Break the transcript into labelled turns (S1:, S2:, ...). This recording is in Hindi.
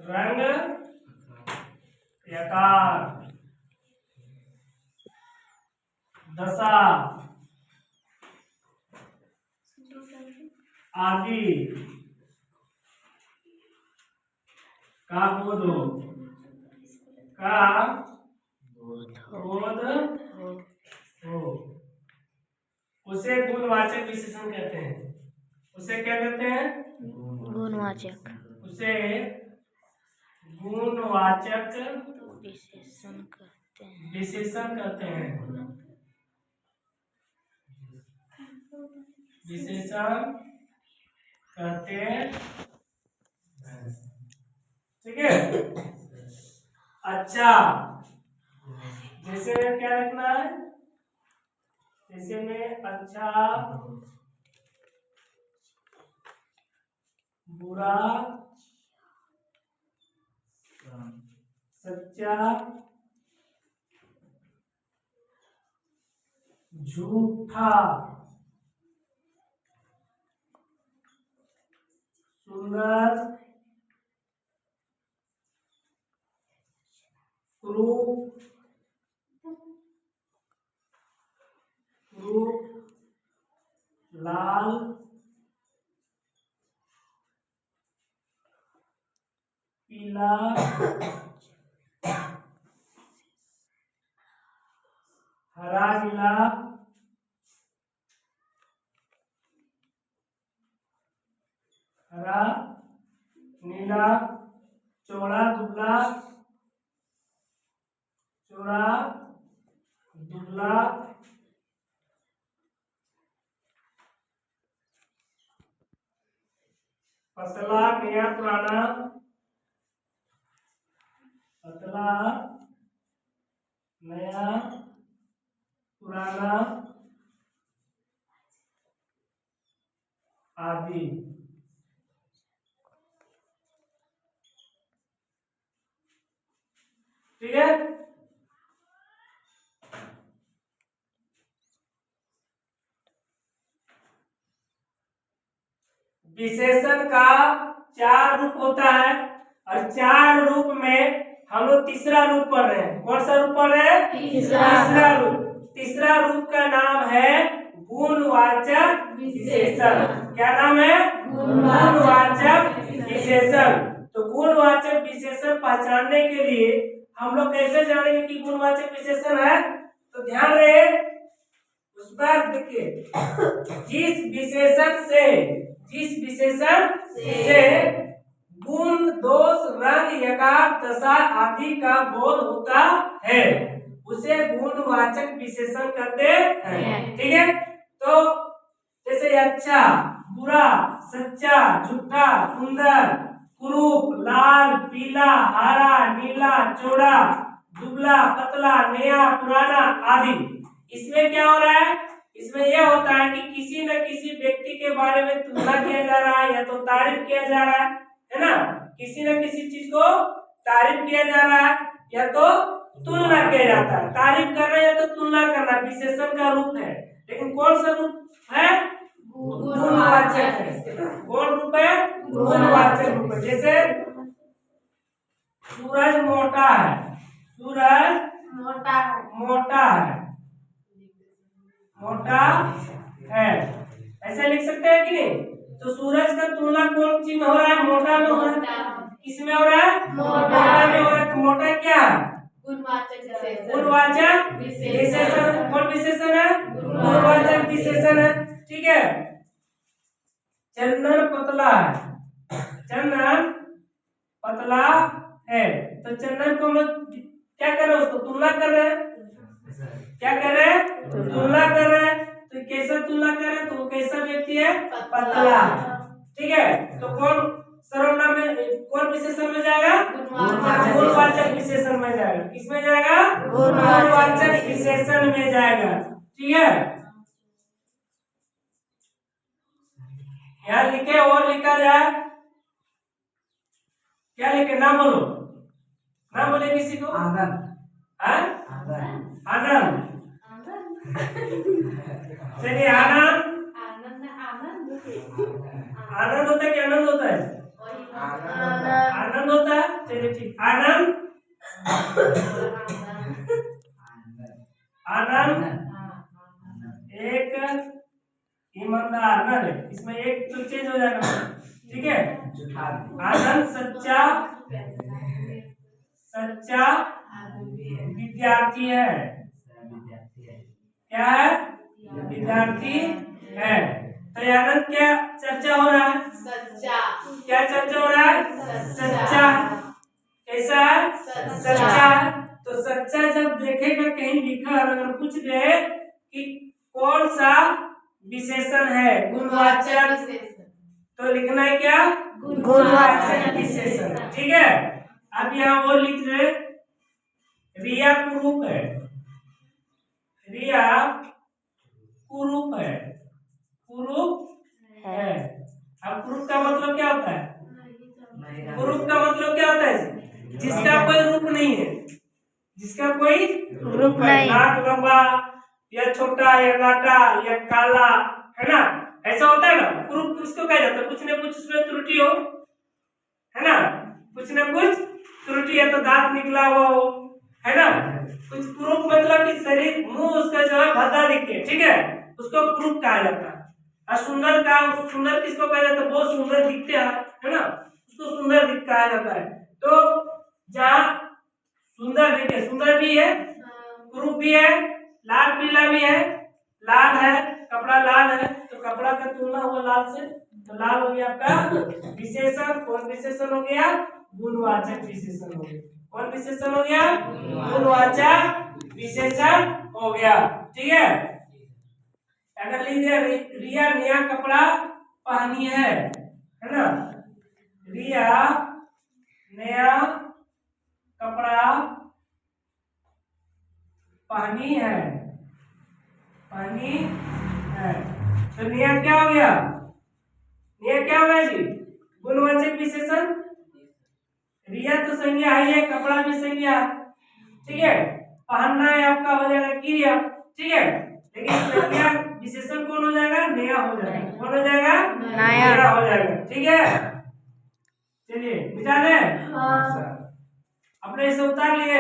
S1: रंग यकार, दशा आदि का बोध हो उसे गुणवाचक विशेषण कहते हैं। उसे क्या कहते हैं?
S2: गुणवाचक
S1: उसे गुणवाचक
S2: विशेषण कहते हैं।
S1: विशेषण कहते हैं। विशेषण कहते हैं। ठीक है। अच्छा, जैसे में क्या लिखना है? जैसे में अच्छा, बुरा, सच्चा, झूठा, सुंदर, क्रूप, लाल, पीला, हरा, नीला, हरा, नीला, चौड़ा, दुबला, चौड़ा, दुबला, पतला, नया, पुराना, पतला, नया, पुराना आदि। ठीक है। विशेषण का 4 रूप होता है और 4 रूप में हम लोग तीसरा रूप पढ़ रहे हैं। कौन सा रूप पढ़ रहे हैं? तीसरा रूप। तीसरा रूप का नाम है गुणवाचक विशेषण। क्या नाम है? गुणवाचक विशेषण। तो गुणवाचक विशेषण पहचानने के लिए हम लोग कैसे जानेंगे कि गुणवाचक विशेषण है? तो ध्यान रहे, उस पर देखिए, जिस विशेषण से गुण, दोष, रंग, यकार, दशा आदि का बोध होता है उसे गुणवाचक विशेषण कहते हैं। ठीक है। तो जैसे अच्छा, बुरा, सच्चा, झूठा, सुंदर, कुरूप, लाल, पीला, हरा, नीला, चौड़ा, दुबला, पतला, नया, पुराना आदि। इसमें क्या हो रहा है? इसमें यह होता है कि किसी न किसी व्यक्ति के बारे में तुलना किया जा रहा है या तो तारीफ किया जा रहा है ना? किसी न किसी चीज को तारीफ किया जा रहा है या तो तुलना किया जाता है। तारीफ करना या तो तुलना करना विशेषण का रूप है। लेकिन कौन सा रूप है? गुणवाचक है। कौन रूप है? गुणवाचक रूप है। जैसे सूरज मोटा है, सूरज मोटा है, मोटा है, ऐसे लिख सकते हैं कि नहीं? तो सूरज का तुलना कौन चीज में हो रहा है? मोटा में हो रहा है। किसमें हो रहा है? मोटा में हो रहा है। तो मोटा क्या है? गुणवाचक विशेषण। कौन विशेषण है? गुणवाचक विशेषण है। ठीक है। चंदन पतला है, चंदन पतला है, तो चंदन को हम लोग क्या कर रहे हैं? उसको तुलना कर रहे हैं। क्या कर रहे हैं? तुलना कर रहे हैं। तो कैसा तुलना कर रहे हैं? तो वो कैसा व्यक्ति है? पतला। ठीक है। तो कौन सर्वनाम में, कौन विशेषण में जाएगा? गुणवाचक विशेषण में जाएगा। किसमें जाएगा? गुणवाचक विशेषण में जाएगा। ठीक है। यहाँ लिखे और लिखा जाए, क्या लिखे? नाम बोलो, नाम बोले किसी को। आनंद। आनंद। चलिए, आनंद। आनंद होता है कि आनंद होता है? आनंद होता है। आनंद आनंद एक ईमानदार न है, इसमें एक तो चेंज हो जाएगा, ठीक है। आनंद सच्चा सच्चा विद्यार्थी है। क्या है? विद्यार्थी है। तो आनंद क्या चर्चा हो रहा है?
S3: सच्चा।
S1: क्या चर्चा हो रहा है? सच्चा। कैसा है? सच्चा। तो सच्चा जब देखेगा कहीं लिखा, अगर पूछ दे कि कौन सा विशेषण है गुणवाचक, तो लिखना है क्या? गुणवाचक विशेषण, ठीक है। अब यहाँ और लिख दे, रिया कुरूप है। रिया कुरूप है। कुरूप है। अब कुरूप का मतलब क्या होता है? कुरूप का मतलब क्या होता है? जिसका कोई रूप नहीं है, जिसका कोई
S2: रूप नहीं।
S1: नाक लंबा या छोटा या नाटा या काला, है ना, ऐसा होता है ना। कुरूप किसको कहा जाता है? कुछ न कुछ उसमें त्रुटि हो, है ना, कुछ न कुछ त्रुटि है, तो दांत निकला हुआ हो, है ना। कुछ कुरूप मतलब कि शरीर मुंह उसका जो है भद्दा दिखे, ठीक है, उसको कुरूप कहा जाता है। और सुंदर का सुंदर किसको कहा जाता है? बहुत सुंदर दिखते हैं, है ना, उसको सुंदर दिख कहा जाता है। तो जहाँ सुंदर देखिए, सुंदर भी है, कुरूप भी है, लाल पीला भी है। लाल है, कपड़ा लाल है, तो कपड़ा का तुलना हुआ लाल से, तो लाल हो गया आपका विशेषण। कौन विशेषण हो गया? गुणवाचक विशेषण हो गया। कौन विशेषण हो गया? गुणवाचक विशेषण हो गया, ठीक है। अगर लिख दिया रिया नया कपड़ा पहनी है ना, रिया नया कपड़ा पहनी है, पहनी है। तो नया क्या हो गया? नया क्या हो गया जी? गुणवाचक विशेषण। रिया तो संज्ञा है, कपड़ा भी संज्ञा, ठीक है। पहनना है आपका हो जाएगा क्रिया, ठीक है। लेकिन संज्ञा विशेषण कौन हो जाएगा? नया हो जाएगा। कौन हो जाएगा? नया हो जाएगा, ठीक है। चलिए मिटा दें। अपने इसे उतार लिए।